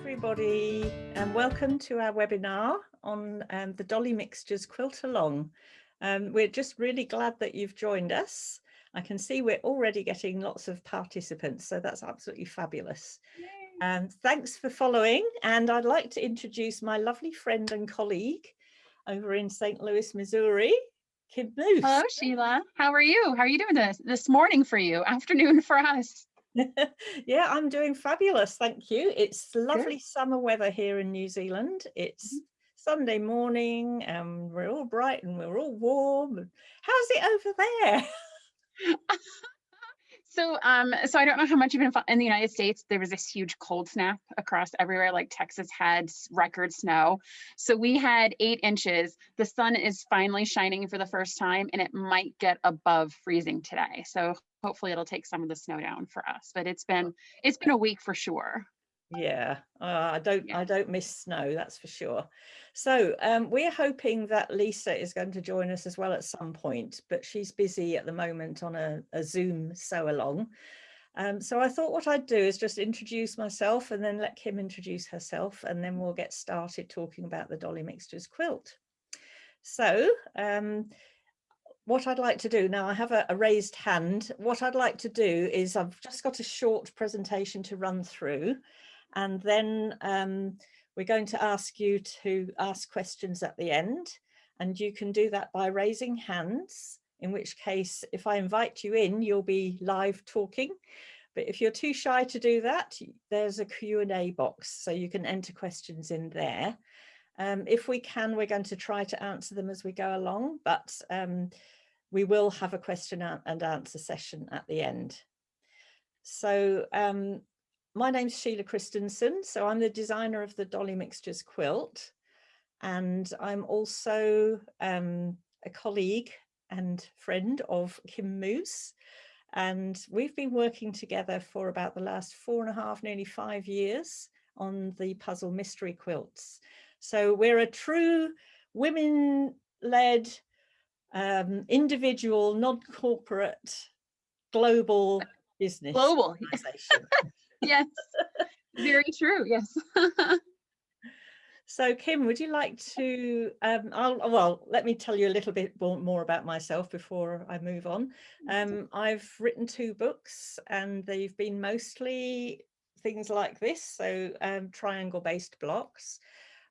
everybody, and welcome to our webinar on the Dolly Mixtures Quilt Along. We're just really glad that you've joined us. I can see we're already getting lots of participants, so that's absolutely fabulous. Thanks for following, and I'd like to introduce my lovely friend and colleague over in St. Louis, Missouri, Kim Moose. Hello, Sheila. How are you? How are you doing this morning for you, afternoon for us? Yeah, I'm doing fabulous, thank you. It's lovely summer weather here in New Zealand. It's Sunday morning and we're all bright and we're all warm. How's it over there? So I don't know how much you've been in the United States. There was this huge cold snap across everywhere. Like Texas had record snow. So we had 8 inches. The sun is finally shining for the first time, and it might get above freezing today. So hopefully it'll take some of the snow down for us. But it's been a week for sure. Yeah, I don't miss snow, that's for sure. So we're hoping that Lisa is going to join us as well at some point, but she's busy at the moment on a Zoom sew along. So I thought what I'd do is just introduce myself and then let Kim introduce herself, and then we'll get started talking about the Dolly Mixtures quilt. So what I'd like to do now, I have a raised hand. What I'd like to do is I've just got a short presentation to run through, and then we're going to ask you to ask questions at the end, and you can do that by raising hands, in which case if I invite you in, you'll be live talking. But if you're too shy to do that, there's a Q&A box, so you can enter questions in there. If we can, we're going to try to answer them as we go along, but we will have a question and answer session at the end. So my name's Sheila Christensen, so I'm the designer of the Dolly Mixtures quilt, and I'm also a colleague and friend of Kim Moose, and we've been working together for about the last 4.5, nearly 5 years on the puzzle mystery quilts. So we're a true women-led, individual, non-corporate, global business. Global. Yes, very true. Yes. So Kim, would you like to, well, let me tell you a little bit more about myself before I move on. I've written 2 books, and they've been mostly things like this, so triangle-based blocks.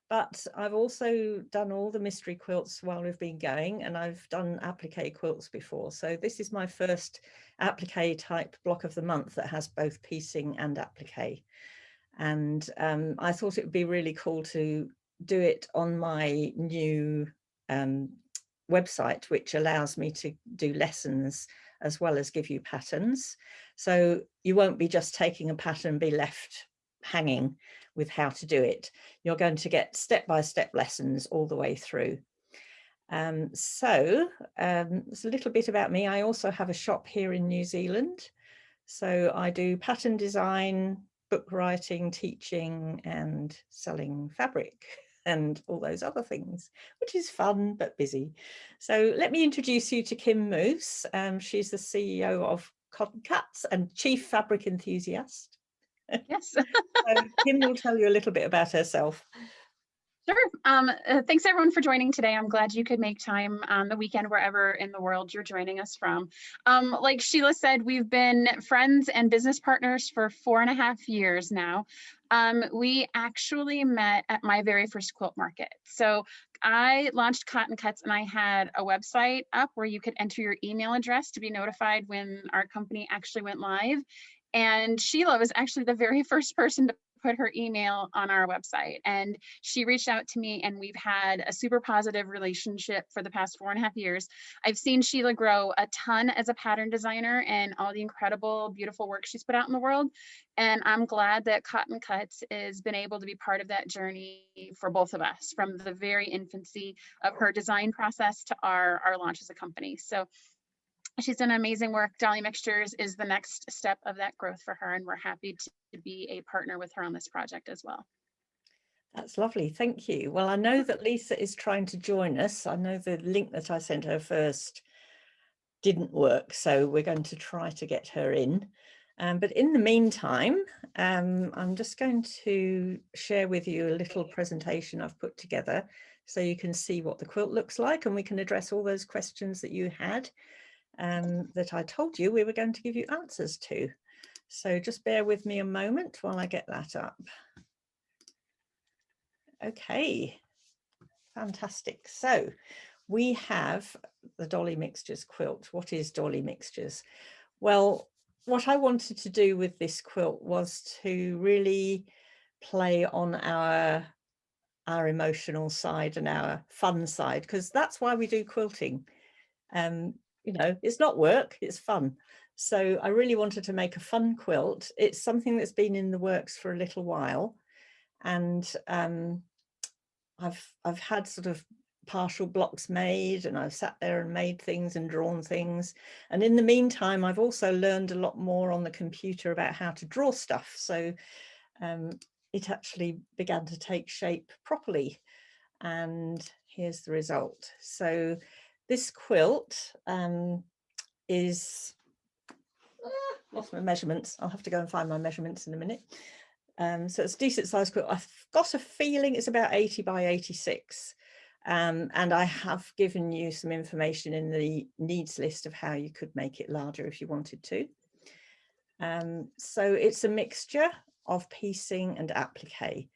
But I've also done all the mystery quilts while we've been going, and I've done applique quilts before. So this is my first applique type block of the month that has both piecing and applique. And I thought it would be really cool to do it on my new website, which allows me to do lessons as well as give you patterns. So you won't be just taking a pattern and be left hanging with how to do it. You're going to get step-by-step lessons all the way through. So it's a little bit about me. I also have a shop here in New Zealand. So I do pattern design, book writing, teaching, and selling fabric and all those other things, which is fun but busy. So let me introduce you to Kim Moose. She's the CEO of Cotton Cuts and chief fabric enthusiast. Yes. So Kim will tell you a little bit about herself. Sure. Thanks everyone for joining today. I'm glad you could make time on the weekend wherever in the world you're joining us from. Like Sheila said, we've been friends and business partners for 4.5 years now. We actually met at my very first quilt market. So I launched Cotton Cuts, and I had a website up where you could enter your email address to be notified when our company actually went live. And Sheila was actually the very first person to put her email on our website, and she reached out to me, and we've had a super positive relationship for the past 4.5 years. I've seen Sheila grow a ton as a pattern designer and all the incredible, beautiful work she's put out in the world. And I'm glad that Cotton Cuts has been able to be part of that journey for both of us, from the very infancy of her design process to our launch as a company. So she's done amazing work. Dolly Mixtures is the next step of that growth for her, and we're happy to be a partner with her on this project as well. That's lovely, thank you. Well, I know that Lisa is trying to join us. I know the link that I sent her first didn't work, so we're going to try to get her in. But in the meantime, I'm just going to share with you a little presentation I've put together so you can see what the quilt looks like, and we can address all those questions that you had that I told you we were going to give you answers to. So just bear with me a moment while I get that up. Okay, fantastic. So we have the Dolly Mixtures quilt. What is Dolly Mixtures? Well, what I wanted to do with this quilt was to really play on our emotional side and our fun side, because that's why we do quilting. You know, it's not work, it's fun. So I really wanted to make a fun quilt. It's something that's been in the works for a little while, and I've had sort of partial blocks made, and I've sat there and made things and drawn things. And in the meantime, I've also learned a lot more on the computer about how to draw stuff. So it actually began to take shape properly. And here's the result. So this quilt is, lost my measurements. I'll have to go and find my measurements in a minute. So it's a decent size quilt. I've got a feeling it's about 80 by 86. And I have given you some information in the needs list of how you could make it larger if you wanted to. So it's a mixture of piecing and applique,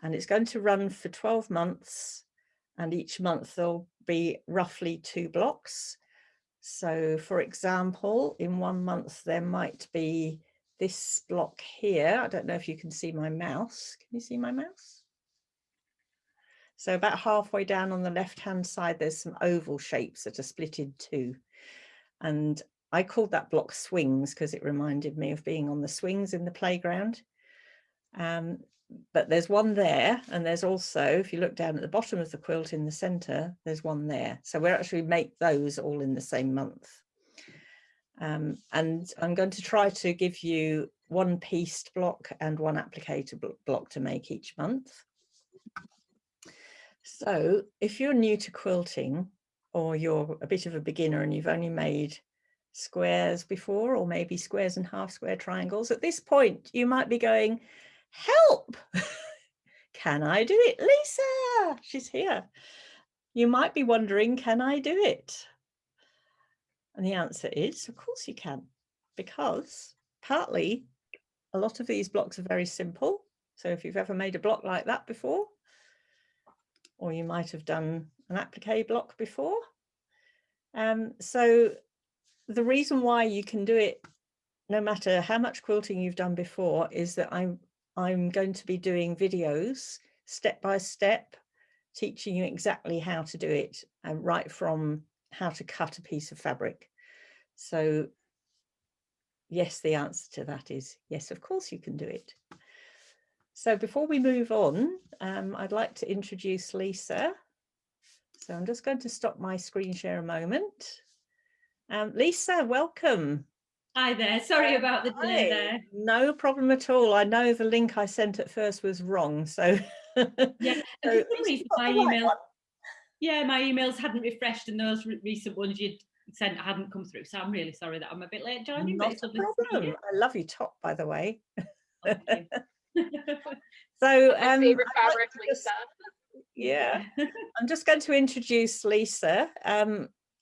and it's going to run for 12 months, and each month there'll be roughly 2 blocks. So for example, in 1 month there might be this block here. I don't know if you can see my mouse. Can you see my mouse? So about halfway down on the left hand side, there's some oval shapes that are split in 2. And I called that block swings because it reminded me of being on the swings in the playground. But there's one there, and there's also, if you look down at the bottom of the quilt in the center, there's one there. So we'll actually make those all in the same month. And I'm going to try to give you 1 pieced block and 1 applicator block to make each month. So if you're new to quilting, or you're a bit of a beginner and you've only made squares before, or maybe squares and half square triangles, at this point you might be going, help, can I do it? Lisa, she's here. You might be wondering, can I do it? And the answer is, of course you can, because partly a lot of these blocks are very simple. So if you've ever made a block like that before, or you might have done an applique block before. So the reason why you can do it, no matter how much quilting you've done before, is that I'm going to be doing videos step by step, teaching you exactly how to do it, right from how to cut a piece of fabric. So yes, the answer to that is yes, of course you can do it. So before we move on, I'd like to introduce Lisa. So I'm just going to stop my screen share a moment. Lisa, welcome. Hi there, sorry about the delay there. No problem at all. I know the link I sent at first was wrong, so yeah, so for some reason my emails hadn't refreshed, and those recent ones you'd sent hadn't come through, so I'm really sorry that I'm a bit late joining. Not a problem. I love your top, by the way. Thank you. So my favorite fabric, Lisa. Yeah, I'm just going to introduce Lisa.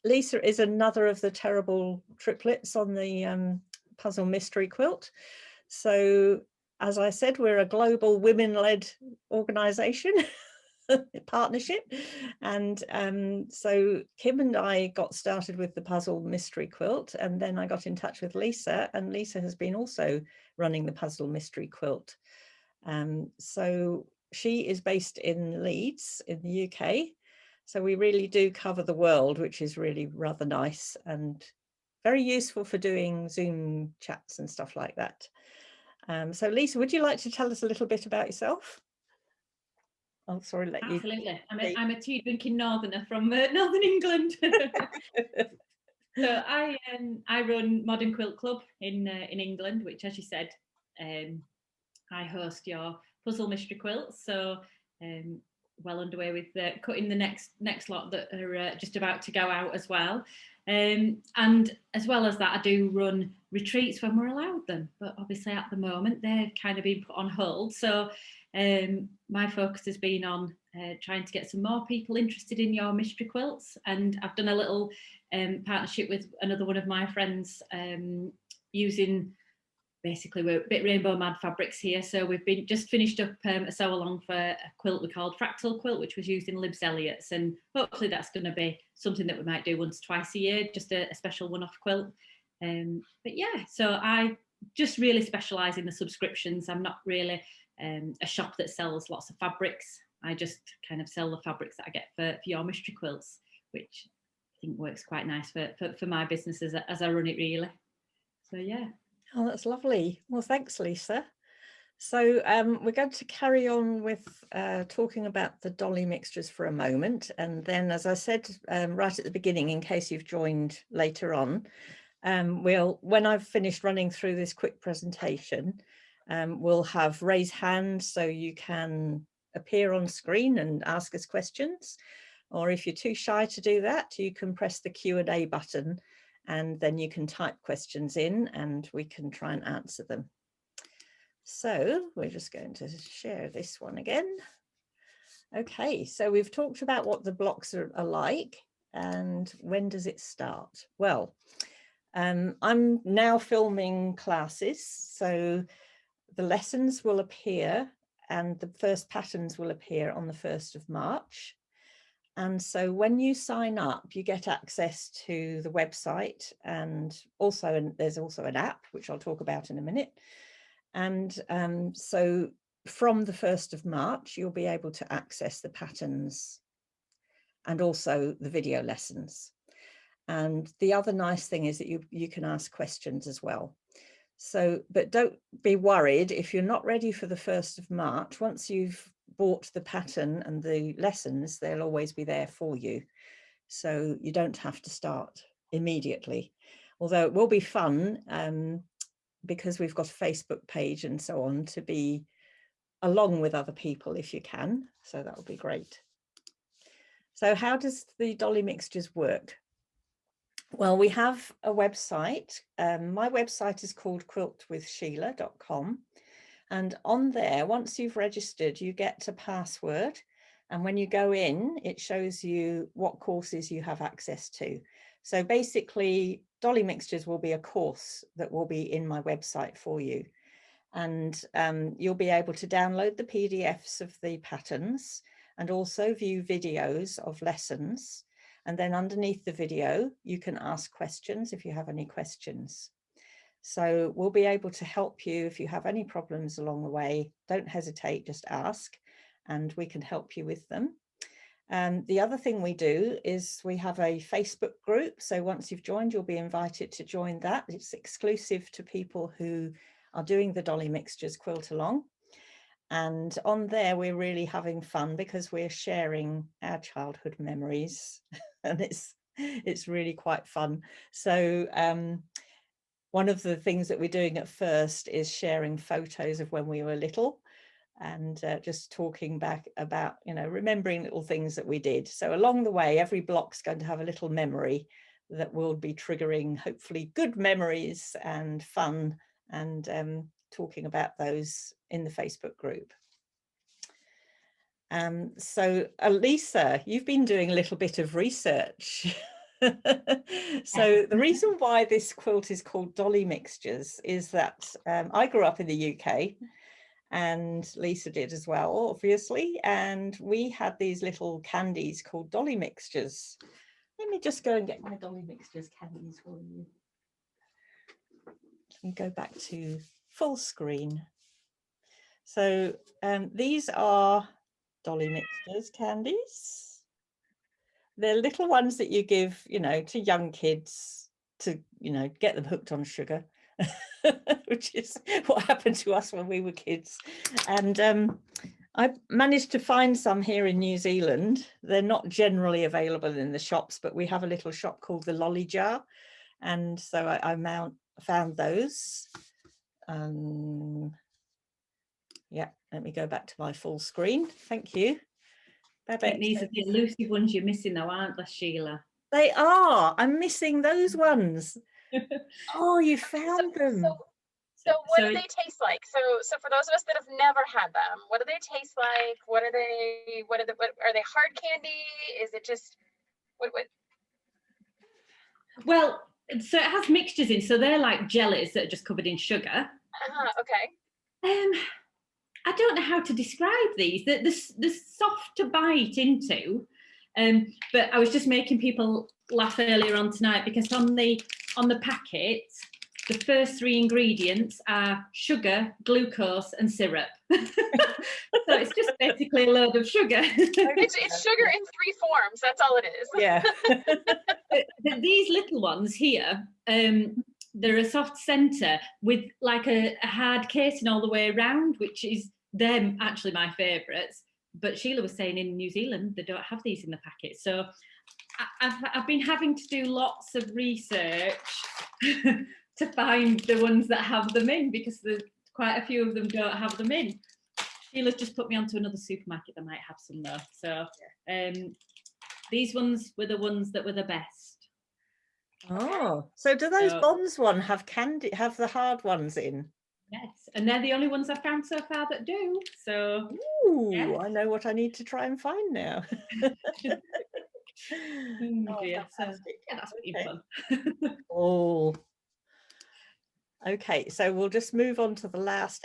Lisa is another of the terrible triplets on the puzzle mystery quilt. So as I said, we're a global women-led organization, partnership. And so Kim and I got started with the puzzle mystery quilt, and then I got in touch with Lisa, and Lisa has been also running the puzzle mystery quilt. So she is based in Leeds in the UK. So we really do cover the world, which is really rather nice and very useful for doing Zoom chats and stuff like that. So Lisa, would you like to tell us a little bit about yourself? Oh, sorry, let you. Absolutely. I'm a tea drinking northerner from Northern England. So I run Modern Quilt Club in England, which, as you said, I host your puzzle mystery quilts. So well underway with cutting the next lot that are just about to go out as well. And as well as that, I do run retreats when we're allowed them, but obviously at the moment they've kind of been put on hold. So my focus has been on trying to get some more people interested in your mystery quilts, and I've done a little partnership with another one of my friends, using, basically we're a bit rainbow mad fabrics here, so we've been just finished up a sew along for a quilt we called Fractal Quilt, which was used in Libs Elliott's, and hopefully that's going to be something that we might do once, twice a year, just a special one-off quilt. But yeah, so I just really specialise in the subscriptions. I'm not really a shop that sells lots of fabrics. I just kind of sell the fabrics that I get for your mystery quilts, which I think works quite nice for my business as I run it, really. So yeah. Oh, that's lovely. Well, thanks, Lisa. So we're going to carry on with talking about the Dolly mixtures for a moment. And then, as I said right at the beginning, in case you've joined later on, when I've finished running through this quick presentation, we'll have raise hand, so you can appear on screen and ask us questions. Or if you're too shy to do that, you can press the Q&A button, and then you can type questions in and we can try and answer them. So we're just going to share this one again. Okay, so we've talked about what the blocks are like and when does it start? Well, I'm now filming classes, so the lessons will appear and the first patterns will appear on the 1st of March. And so when you sign up, you get access to the website, and also there's also an app, which I'll talk about in a minute. And so from the 1st of March, you'll be able to access the patterns and also the video lessons. And the other nice thing is that you can ask questions as well. So, but don't be worried if you're not ready for the 1st of March. Once you've bought the pattern and the lessons, they'll always be there for you. So you don't have to start immediately, although it will be fun because we've got a Facebook page and so on to be along with other people if you can. So that would be great. So how does the Dolly mixtures work? Well, we have a website. My website is called quiltwithsheila.com. And on there, once you've registered, you get a password. And when you go in, it shows you what courses you have access to. So basically, Dolly Mixtures will be a course that will be in my website for you. And you'll be able to download the PDFs of the patterns and also view videos of lessons. And then underneath the video, you can ask questions if you have any questions. So we'll be able to help you if you have any problems along the way. Don't hesitate, just ask, and we can help you with them. The other thing we do is we have a Facebook group. So once you've joined, you'll be invited to join that. It's exclusive to people who are doing the Dolly Mixtures quilt along. And on there, we're really having fun because we're sharing our childhood memories and it's really quite fun. So one of the things that we're doing at first is sharing photos of when we were little and just talking back about, remembering little things that we did. So along the way, every block's going to have a little memory that will be triggering hopefully good memories and fun, and talking about those in the Facebook group. So Lisa, you've been doing a little bit of research. So the reason why this quilt is called Dolly Mixtures is that I grew up in the UK and Lisa did as well, obviously, and we had these little candies called Dolly Mixtures. Let me just go and get my Dolly Mixtures candies for you. Let me go back to full screen. So these are Dolly Mixtures candies. They're little ones that you give, to young kids to, get them hooked on sugar, which is what happened to us when we were kids. And I managed to find some here in New Zealand. They're not generally available in the shops, but we have a little shop called the Lolly Jar. And so I found those. Yeah, let me go back to my full screen. Thank you. I think these are the elusive ones you're missing though, aren't they, Sheila? They are. I'm missing those ones. Oh, you found them. So what do they taste like? So for those of us that have never had them, what do they taste like? What are they hard candy? Is it just what? Well, so it has mixtures in, so they're like jellies that are just covered in sugar. Okay. I don't know how to describe these. They're soft to bite into, but I was just making people laugh earlier on tonight because on the packet, the first 3 ingredients are sugar, glucose, and syrup. So it's just basically a load of sugar. It's sugar in 3 forms. That's all it is. Yeah. But these little ones here, they're a soft centre with like a hard casing all the way around, which is them actually my favourites. But Sheila was saying in New Zealand they don't have these in the packet, so I've been having to do lots of research to find the ones that have them in, because there's quite a few of them don't have them in. Sheila's just put me onto another supermarket that might have some though. So these ones were the ones that were the best. Oh, so do those Bonds one have the hard ones in? Yes, and they're the only ones I've found so far that do. So ooh, I know what I need to try and find now. Dear. So, yeah, that's been fun. Oh, okay, so we'll just move on to the last,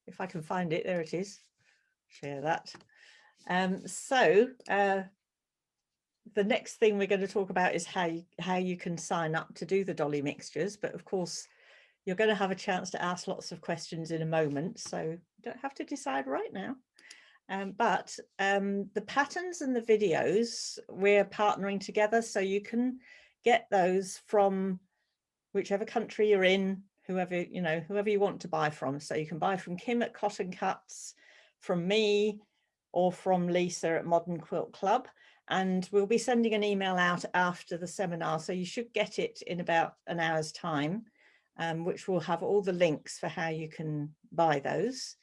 if I can find it, there it is, share that. The next thing we're going to talk about is how you can sign up to do the Dolly mixtures, but of course you're going to have a chance to ask lots of questions in a moment, so you don't have to decide right now. But the patterns and the videos, we're partnering together, so you can get those from whichever country you're in, whoever you want to buy from. So you can buy from Kim at Cotton Cuts, from me, or from Lisa at Modern Quilt Club. And we'll be sending an email out after the seminar, so you should get it in about an hour's time, which will have all the links for how you can buy those.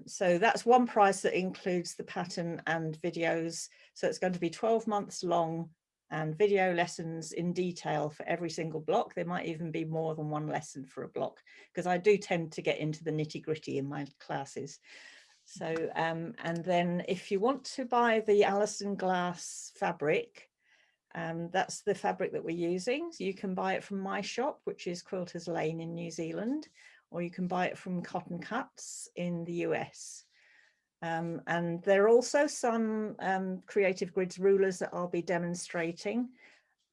So that's one price that includes the pattern and videos. So it's going to be 12 months long and video lessons in detail for every single block. There might even be more than one lesson for a block, because I do tend to get into the nitty-gritty in my classes. So and then if you want to buy the Alison Glass fabric, that's the fabric that we're using. So you can buy it from my shop, which is Quilters Lane in New Zealand, or you can buy it from Cotton Cuts in the US. And there are also some Creative Grids rulers that I'll be demonstrating.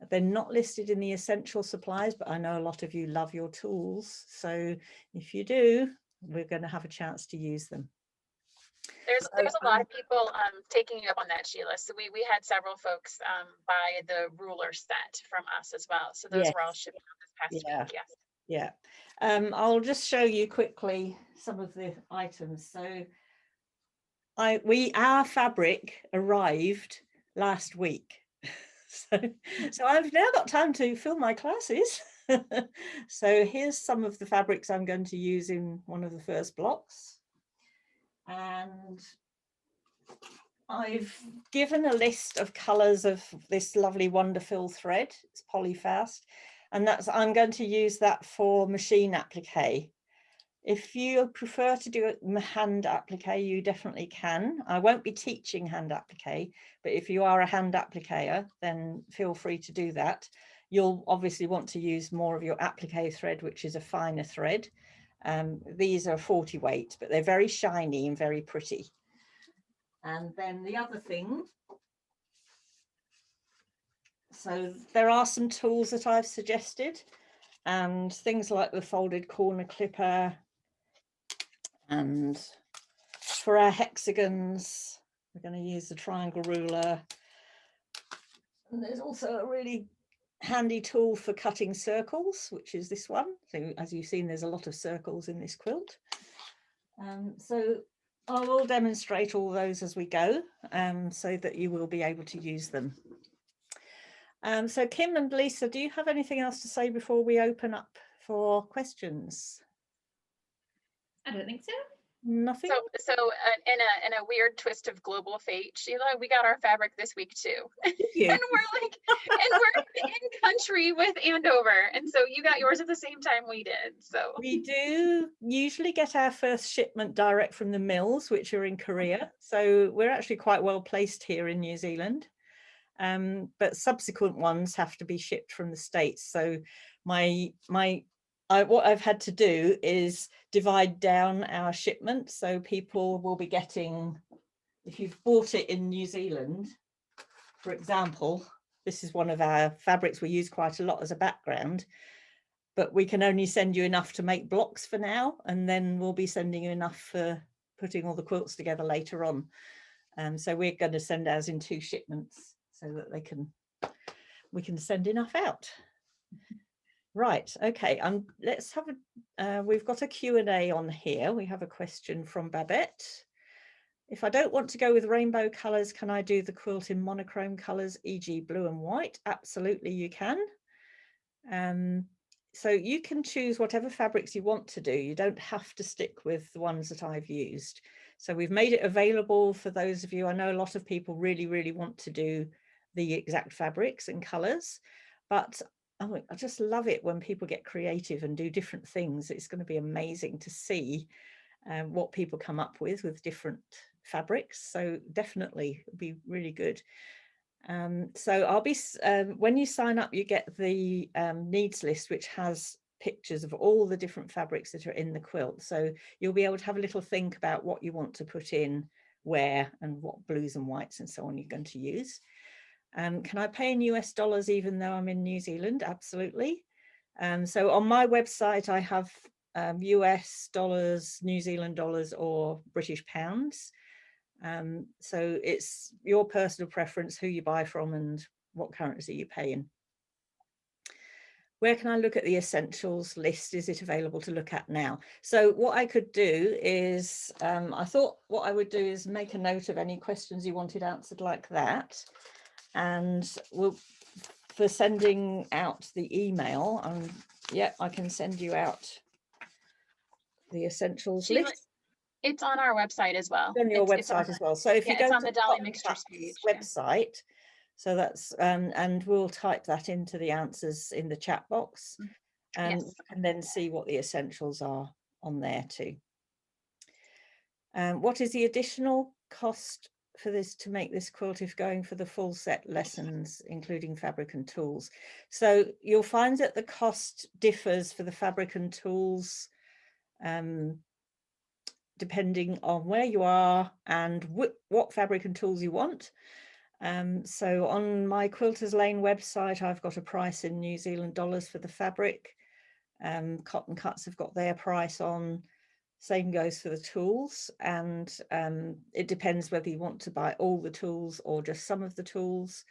They're not listed in the essential supplies, but I know a lot of you love your tools. So if you do, we're going to have a chance to use them. There's a lot of people taking you up on that, Sheila. So we had several folks buy the ruler set from us as well. So those were all shipped out this past week. Yes. Yeah. I'll just show you quickly some of the items. So our fabric arrived last week. So I've now got time to fill my classes. So here's some of the fabrics I'm going to use in one of the first blocks. And I've given a list of colours of this lovely Wonderfill thread. It's polyfast, and I'm going to use that for machine applique. If you prefer to do it hand applique, you definitely can. I won't be teaching hand applique, but if you are a hand appliquer, then feel free to do that. You'll obviously want to use more of your applique thread, which is a finer thread. These are 40 weight, but they're very shiny and very pretty. And then the other thing, so there are some tools that I've suggested, and things like the folded corner clipper, and for our hexagons we're going to use the triangle ruler. And there's also a really handy tool for cutting circles, which is this one. So as you've seen, there's a lot of circles in this quilt. So I will demonstrate all those as we go, so that you will be able to use them. So Kim and Lisa, do you have anything else to say before we open up for questions? I don't think so. Nothing? So in a weird twist of global fate, Sheila, we got our fabric this week too. Did And you? we're in country with Andover. And so you got yours at the same time we did. So We do usually get our first shipment direct from the mills, which are in Korea. So we're actually quite well placed here in New Zealand. But subsequent ones have to be shipped from the States. So what I've had to do is divide down our shipment. So people will be getting, if you've bought it in New Zealand, for example, this is one of our fabrics we use quite a lot as a background, but we can only send you enough to make blocks for now. And then we'll be sending you enough for putting all the quilts together later on. So we're going to send ours in 2 shipments so that we can send enough out. Right, okay, let's have we've got a Q&A on here. We have a question from Babette. If I don't want to go with rainbow colours, can I do the quilt in monochrome colours, e.g. blue and white? Absolutely, you can. So you can choose whatever fabrics you want to do. You don't have to stick with the ones that I've used. So we've made it available for those of you. I know a lot of people really, really want to do the exact fabrics and colours, but I just love it when people get creative and do different things. It's going to be amazing to see what people come up with different fabrics. So definitely it'll be really good. So I'll be, when you sign up, you get the needs list, which has pictures of all the different fabrics that are in the quilt. So you'll be able to have a little think about what you want to put in where and what blues and whites and so on you're going to use. Can I pay in US dollars even though I'm in New Zealand? Absolutely. So on my website, I have US dollars, New Zealand dollars, or British pounds. So it's your personal preference who you buy from and what currency you pay in. Where can I look at the essentials list? Is it available to look at now? So what I could do is, I thought what I would do is make a note of any questions you wanted answered like that. And for sending out the email, yeah, I can send you out the essentials list. it's on our website as well. It's on your website as well. So if you go on to the Dolly Mixtures page website, so that's and we'll type that into the answers in the chat box, and you can then see what the essentials are on there too. What is the additional cost for this to make this quilt if going for the full set lessons, including fabric and tools? So you'll find that the cost differs for the fabric and tools depending on where you are and what fabric and tools you want. So on my Quilters Lane website, I've got a price in New Zealand dollars for the fabric. Cotton Cuts have got their price on. Same goes for the tools, and it depends whether you want to buy all the tools or just some of the tools.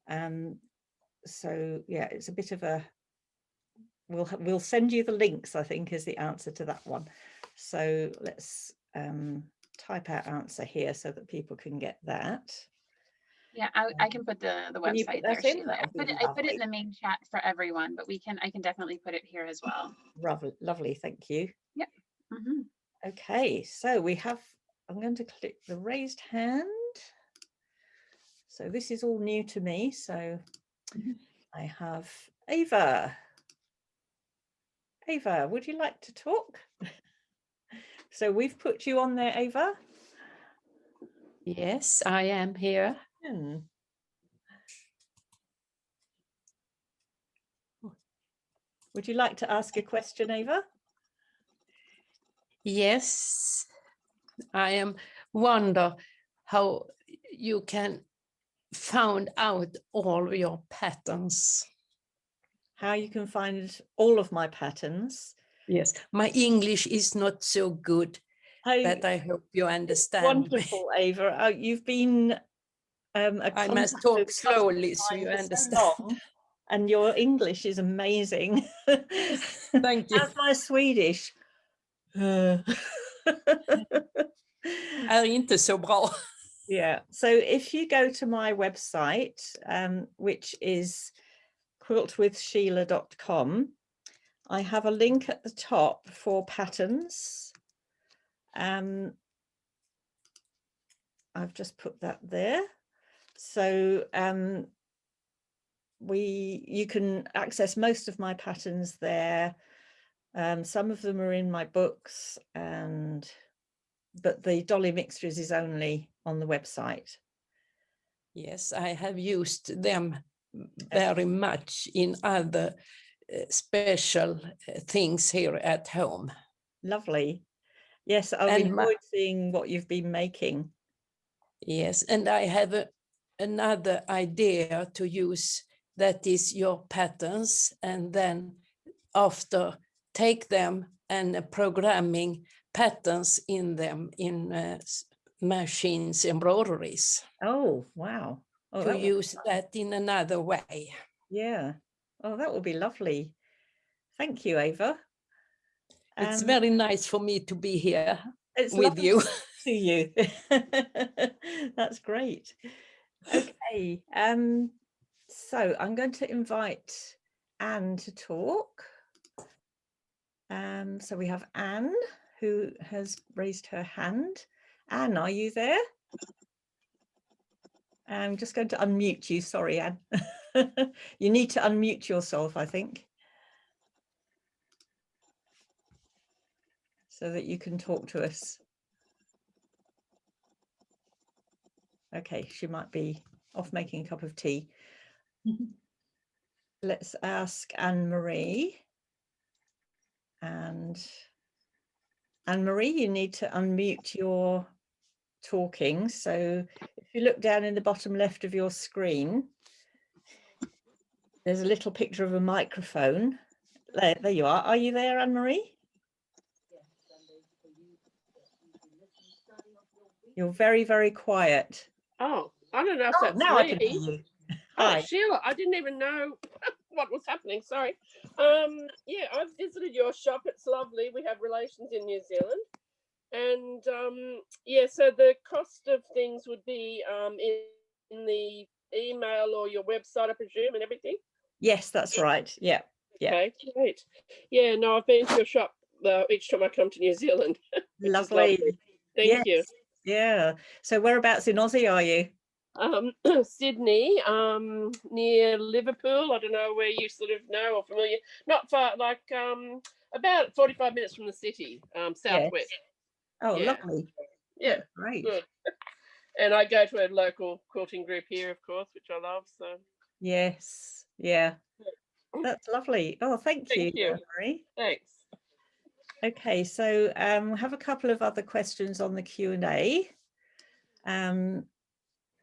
So yeah, it's a bit of a, we'll send you the links, I think, is the answer to that one. So let's type our answer here so that people can get that. Yeah, I can put the website there, Sheila. I put it in the main chat for everyone, but I can definitely put it here as well. Lovely, thank you. Yep. Okay, so we have, I'm going to click the raised hand. So this is all new to me. So I have Ava. Ava, would you like to talk? So we've put you on there, Ava. Yes, I am here. Would you like to ask a question, Ava? Yes, I wonder how you can find out all your patterns. How you can find all of my patterns? Yes, my English is not so good, but I hope you understand. Wonderful, Ava. You've been I must talk slowly so you understand. Long, and your English is amazing. Thank you. How's my Swedish? Är inte så bra. Yeah, so if you go to my website, which is quiltwithsheila.com, I have a link at the top for patterns, I've just put that there. So you can access most of my patterns there. Some of them are in my books, but the Dolly mixtures is only on the website. Yes, I have used them very much in other special things here at home. Lovely. Yes, I've enjoyed seeing what you've been making. Yes, and I have another idea to use, that is your patterns, and then after take them and programming patterns in them in machines embroideries. Oh, wow. Oh, to use that in another way. Yeah. Oh, that would be lovely. Thank you, Ava. It's very nice for me to be here with you. To you. That's great. Okay. So I'm going to invite Anne to talk. So we have Anne, who has raised her hand. Anne, are you there? I'm just going to unmute you. Sorry, Anne. You need to unmute yourself, I think, so that you can talk to us. Okay, she might be off making a cup of tea. Let's ask Anne-Marie. And Anne-Marie, you need to unmute your talking. So if you look down in the bottom left of your screen, there's a little picture of a microphone. There you are. Are you there, Anne-Marie? You're very, very quiet. Oh, I don't know if that's now me. I can hear you. Hi. Hi. Sheila, I didn't even know what was happening. Sorry. Yeah, I've visited your shop. It's lovely. We have relations in New Zealand. And yeah, so the cost of things would be in the email or your website, I presume, and everything? Yes, that's right. Yeah. Okay, great. Yeah, no, I've been to your shop each time I come to New Zealand. Lovely. Thank you. Yeah. So whereabouts in Aussie are you? Sydney, near Liverpool. I don't know where you sort of know or familiar. Not far, like about 45 minutes from the city, southwest. Yes. Oh, yeah. Lovely. Yeah, that's great. Good. And I go to a local quilting group here, of course, which I love. So yes, yeah, that's lovely. Oh, thank you, Marie. Thanks. Okay, so we have a couple of other questions on the Q&A.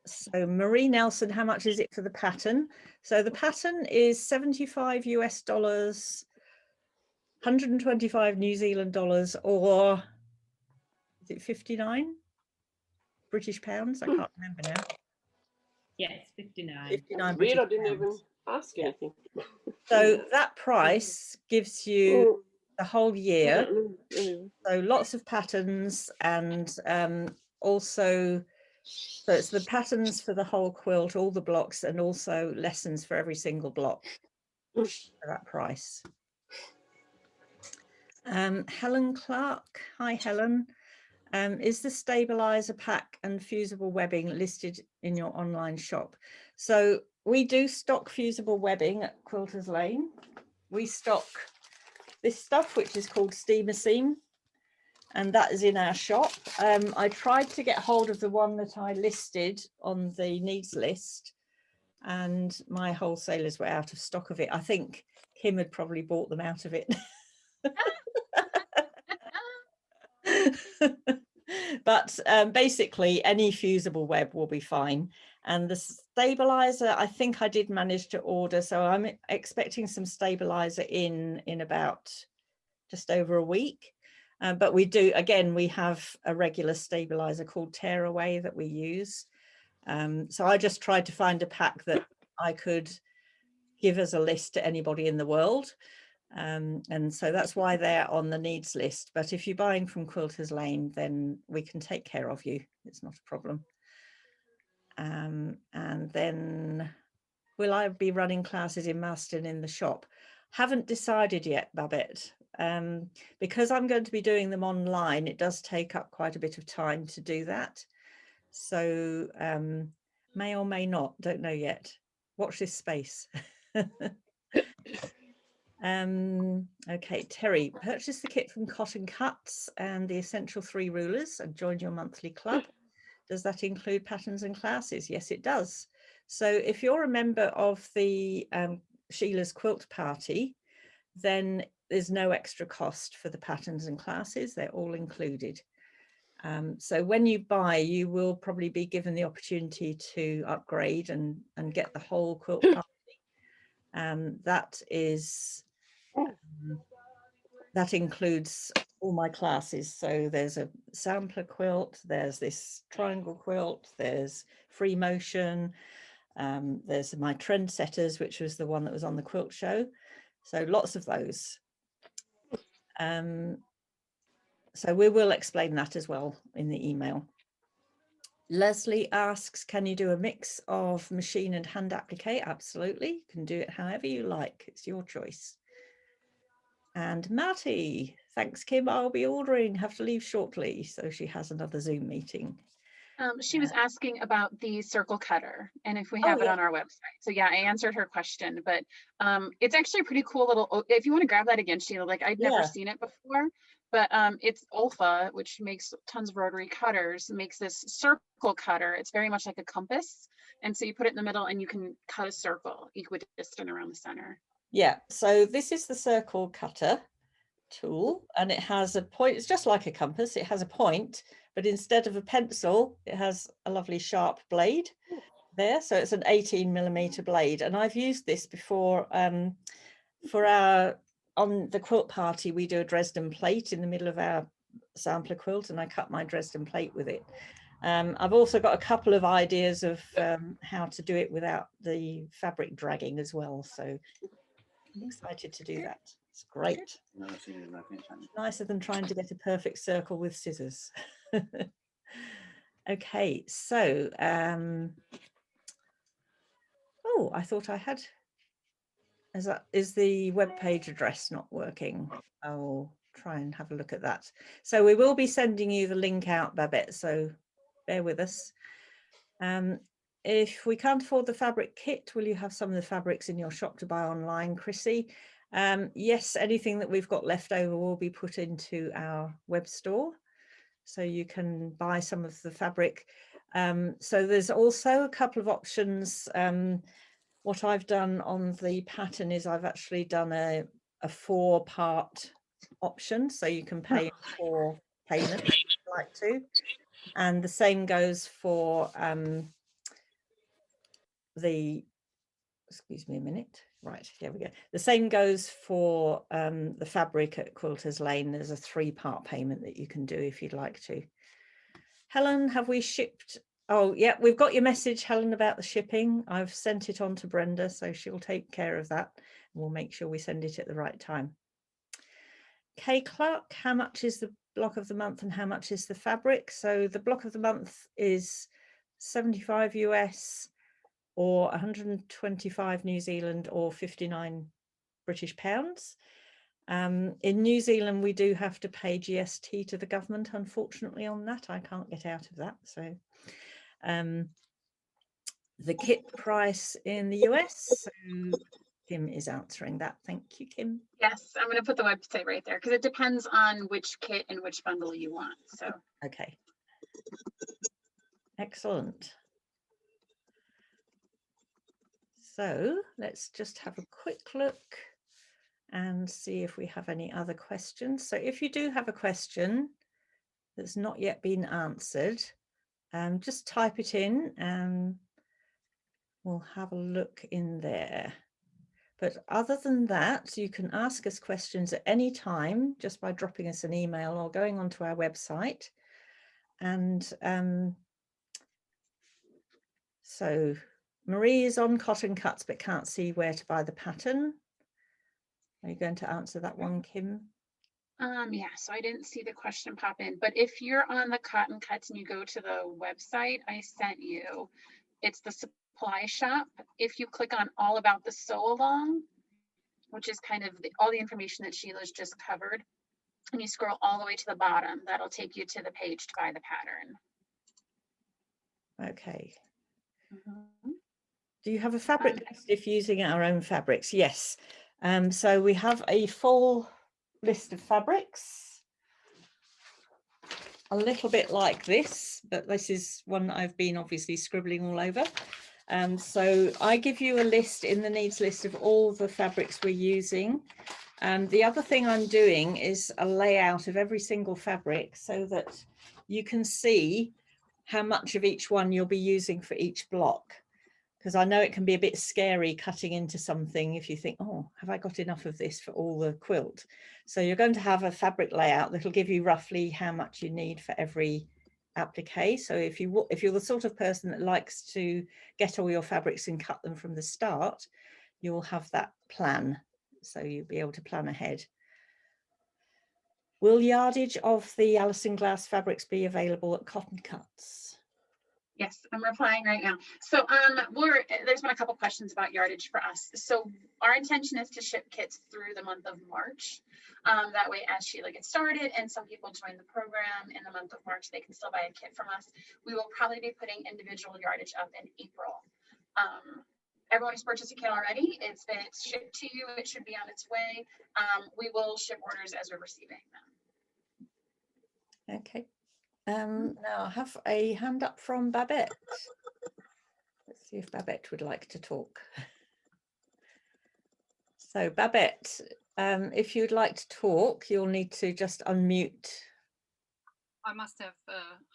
So Marie Nelson, how much is it for the pattern? So the pattern is 75 US dollars, 125 New Zealand dollars, or is it 59 British pounds? I can't remember now. Yes, 59. 59 Weird, I didn't pounds. even ask anything. So that price gives you the whole year. So lots of patterns, and also, so it's the patterns for the whole quilt, all the blocks, and also lessons for every single block for that price. Helen Clark. Hi, Helen. Is the stabilizer pack and fusible webbing listed in your online shop? So we do stock fusible webbing at Quilters Lane. We stock this stuff, which is called steamer seam, and that is in our shop. I tried to get hold of the one that I listed on the needs list, and my wholesalers were out of stock of it. I think Kim had probably bought them out of it. But basically any fusible web will be fine. And the stabilizer, I think I did manage to order, so I'm expecting some stabilizer in about just over a week. But we do, again, we have a regular stabilizer called Tearaway that we use. So I just tried to find a pack that I could give as a list to anybody in the world. And so that's why they're on the needs list. But if you're buying from Quilters Lane, then we can take care of you. It's not a problem. And then will I be running classes in Marston in the shop? Haven't decided yet, Babette. because I'm going to be doing them online, it does take up quite a bit of time to do that. So may or may not, don't know yet. Watch this space. Okay, Terry, purchase the kit from Cotton Cuts and the Essential 3 rulers and join your monthly club. Does that include patterns and classes? Yes, it does. So if you're a member of the Sheila's Quilt Party, then there's no extra cost for the patterns and classes. They're all included. So when you buy, you will probably be given the opportunity to upgrade and get the whole quilt party. That includes all my classes. So there's a sampler quilt, there's this triangle quilt, there's free motion, there's my trendsetters, which was the one that was on the quilt show. So lots of those. So we will explain that as well in the email. Leslie asks, can you do a mix of machine and hand applique? Absolutely, you can do it however you like, it's your choice. And Marty, thanks Kim, I'll be ordering, have to leave shortly, so she has another Zoom meeting. She was asking about the circle cutter and if we have it on our website. So yeah, I answered her question, but it's actually a pretty cool little, if you want to grab that again, Sheila, like I'd never seen it before, but it's Olfa, which makes tons of rotary cutters, makes this circle cutter. It's very much like a compass. And so you put it in the middle and you can cut a circle equidistant around the center. Yeah, so this is the circle cutter tool and it has a point. It's just like a compass, it has a point, but instead of a pencil it has a lovely sharp blade there. So it's an 18mm blade, and I've used this before for our, on the quilt party we do a Dresden plate in the middle of our sampler quilt, and I cut my Dresden plate with it. I've also got a couple of ideas of how to do it without the fabric dragging as well, so I'm excited to do that. It's great. Nicer than trying to get a perfect circle with scissors. Okay, so oh, I thought I had, is the web page address not working? I'll try and have a look at that. So we will be sending you the link out, Babette, so bear with us. If we can't afford the fabric kit, will you have some of the fabrics in your shop to buy online, Chrissy? Yes, anything that we've got left over will be put into our web store, so you can buy some of the fabric. So there's also a couple of options. What I've done on the pattern is I've actually done a 4-part option, so you can pay 4 payments if you'd like to. And the same goes for excuse me a minute, right, here we go. The same goes for the fabric at Quilters Lane. There's a 3-part payment that you can do if you'd like to. Helen, have we shipped? Oh yeah, we've got your message, Helen, about the shipping. I've sent it on to Brenda, so she'll take care of that. We'll make sure we send it at the right time. Kay Clark, how much is the block of the month and how much is the fabric? So the block of the month is 75 US or 125 New Zealand or 59 British pounds. In New Zealand, we do have to pay GST to the government, unfortunately, on that. I can't get out of that. So the kit price in the US, so Kim is answering that. Thank you, Kim. Yes, I'm going to put the website right there because it depends on which kit and which bundle you want. So okay, excellent. So let's just have a quick look and see if we have any other questions. So if you do have a question that's not yet been answered, just type it in and we'll have a look in there. But other than that, you can ask us questions at any time just by dropping us an email or going onto our website. And so Marie is on Cotton Cuts but can't see where to buy the pattern. Are you going to answer that one, Kim? yeah, so I didn't see the question pop in, but if you're on the Cotton Cuts and you go to the website I sent you, it's the supply shop. If you click on all about the sew along, which is kind of all the information that Sheila's just covered. And you scroll all the way to the bottom, that'll take you to the page to buy the pattern. Okay. Mm-hmm. Do you have a fabric list if using our own fabrics? Yes. So we have a full list of fabrics. A little bit like this, but this is one that I've been obviously scribbling all over. So I give you a list in the needs list of all the fabrics we're using. The other thing I'm doing is a layout of every single fabric so that you can see how much of each one you'll be using for each block. Because I know it can be a bit scary cutting into something if you think, oh, have I got enough of this for all the quilt? So you're going to have a fabric layout that'll give you roughly how much you need for every applique. So if you're the sort of person that likes to get all your fabrics and cut them from the start, you'll have that plan. So you'll be able to plan ahead. Will yardage of the Alison Glass fabrics be available at Cotton Cuts? Yes, I'm replying right now. So there's been a couple questions about yardage for us. So our intention is to ship kits through the month of March. That way, as Sheila gets started and some people join the program in the month of March, they can still buy a kit from us. We will probably be putting individual yardage up in April. Everyone who's purchased a kit already, it's been shipped to you. It should be on its way. We will ship orders as we're receiving them. Okay. Now I have a hand up from Babette. Let's see if Babette would like to talk. So Babette, if you'd like to talk, you'll need to just unmute. I must have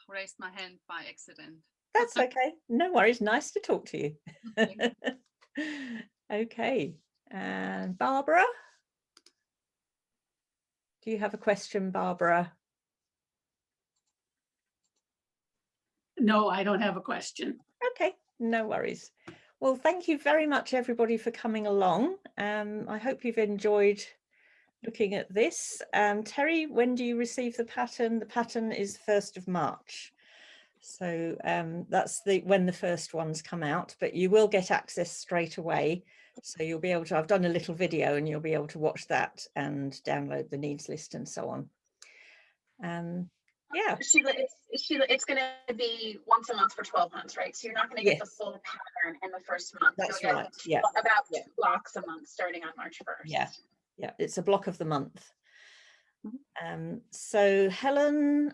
raised my hand by accident. That's okay. No worries. Nice to talk to you. Okay. And Barbara? Do you have a question, Barbara? No, I don't have a question. Okay, no worries. Well, thank you very much, everybody, for coming along. I hope you've enjoyed looking at this. Terry, when do you receive the pattern? The pattern is 1st of March. So that's when the first ones come out, but you will get access straight away. So you'll be able to, I've done a little video and you'll be able to watch that and download the needs list and so on. Yeah, Sheila, it's going to be once a month for 12 months, right? So you're not going to get the full pattern in the first month. That's You'll right. get about 2 blocks a month starting on March 1st. Yeah, it's a block of the month. So Helen,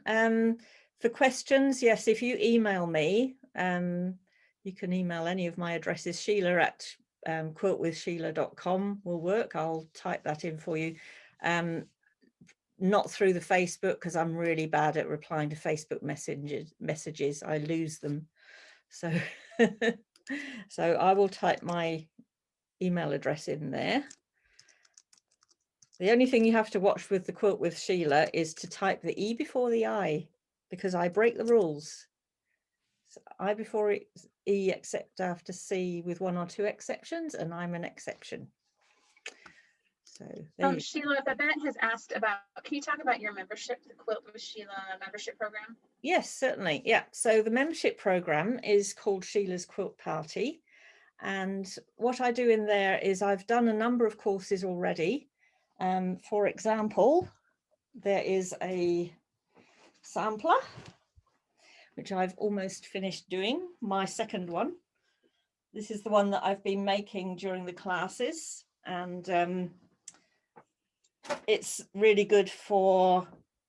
for questions, yes, if you email me, you can email any of my addresses. Sheila at quiltwithsheila.com will work. I'll type that in for you. Not through the Facebook, because I'm really bad at replying to Facebook messages. I lose them. So, so I will type my email address in there. The only thing you have to watch with the Quilt with Sheila is to type the E before the I, because I break the rules. So I before E except after C with 1 or 2 exceptions, and I'm an exception. So Sheila, Babette has asked about, can you talk about your membership, the Quilt with Sheila membership program? Yes, certainly. Yeah. So the membership program is called Sheila's Quilt Party. And what I do in there is I've done a number of courses already. For example, there is a sampler, which I've almost finished doing, my second one. This is the one that I've been making during the classes. And it's really good for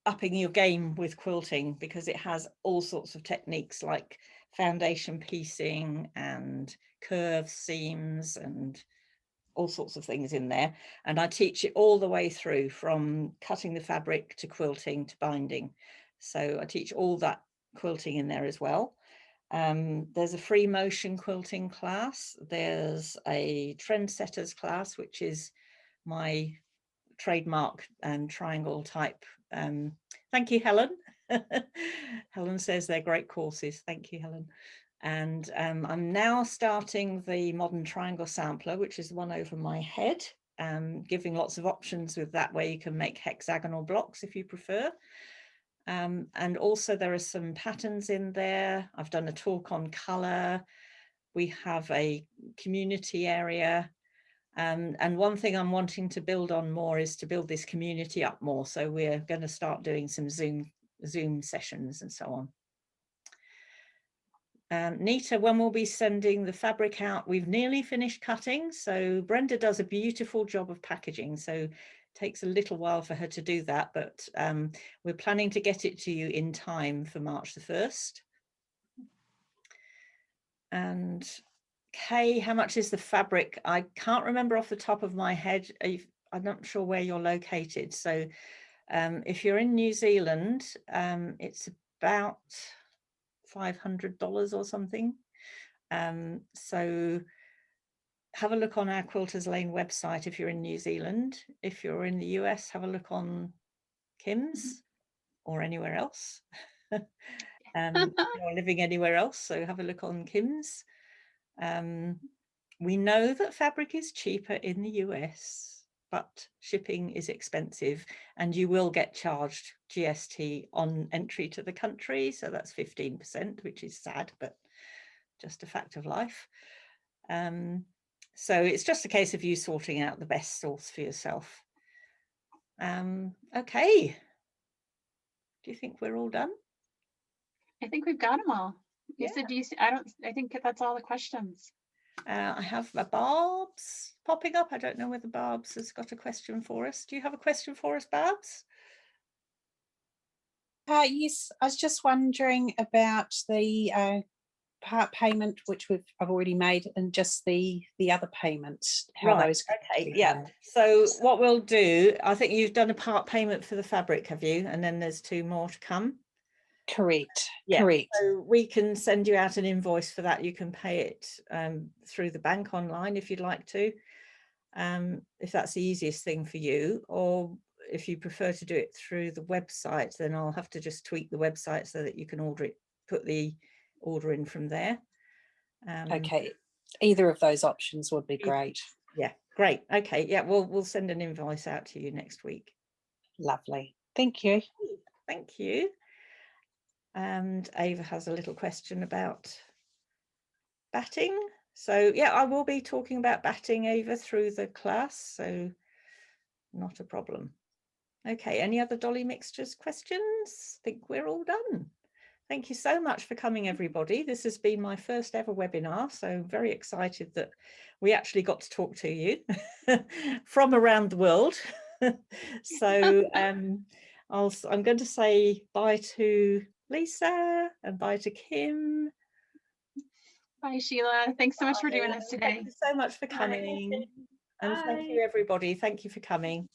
upping your game with quilting because it has all sorts of techniques like foundation piecing and curve seams and all sorts of things in there. And I teach it all the way through from cutting the fabric to quilting to binding. So I teach all that quilting in there as well. There's a free motion quilting class. There's a trendsetters class, which is my trademark triangle type. Thank you, Helen. Helen says they're great courses. Thank you, Helen. And I'm now starting the modern triangle sampler, which is the one over my head, giving lots of options with that, where you can make hexagonal blocks if you prefer. And also there are some patterns in there. I've done a talk on colour. We have a community area. And one thing I'm wanting to build on more is to build this community up more. So we're going to start doing some Zoom sessions and so on. Nita, when we'll be sending the fabric out, we've nearly finished cutting. So Brenda does a beautiful job of packaging. So it takes a little while for her to do that, but we're planning to get it to you in time for March the 1st. And Kay, how much is the fabric? I can't remember off the top of my head. I'm not sure where you're located. So if you're in New Zealand, it's about $500 or something. So have a look on our Quilters Lane website if you're in New Zealand. If you're in the US, have a look on Kim's or anywhere else. If you're living anywhere else, so have a look on Kim's. We know that fabric is cheaper in the US, but shipping is expensive, and you will get charged GST on entry to the country. So that's 15%, which is sad, but just a fact of life. So it's just a case of you sorting out the best source for yourself. Okay. Do you think we're all done? I think we've got them all. You said, do you see, I think that's all the questions. I have a Barb's popping up. I don't know whether Barb's has got a question for us. Do you have a question for us, Barb's? Yes, I was just wondering about the part payment, which I've already made, and just the other payments. How Right. those? Okay. Yeah. So what we'll do, I think you've done a part payment for the fabric, have you? And then there's 2 more to come. Correct. Yeah. Correct. So we can send you out an invoice for that. You can pay it through the bank online if you'd like to, if that's the easiest thing for you, or if you prefer to do it through the website, then I'll have to just tweak the website so that you can order it, put the order in from there. Okay. Either of those options would be great. Yeah, great. Okay. Yeah, we'll send an invoice out to you next week. Lovely. Thank you. Thank you. And Ava has a little question about batting. So yeah, I will be talking about batting, Ava, through the class, so not a problem. Okay, any other Dolly Mixtures questions? I think we're all done. Thank you so much for coming, everybody. This has been my first ever webinar, so very excited that we actually got to talk to you from around the world. So I'm going to say bye to Lisa and bye to Kim. Bye, Sheila. Thanks so much for doing this today. Thank you so much for coming. And thank you, everybody. Thank you for coming.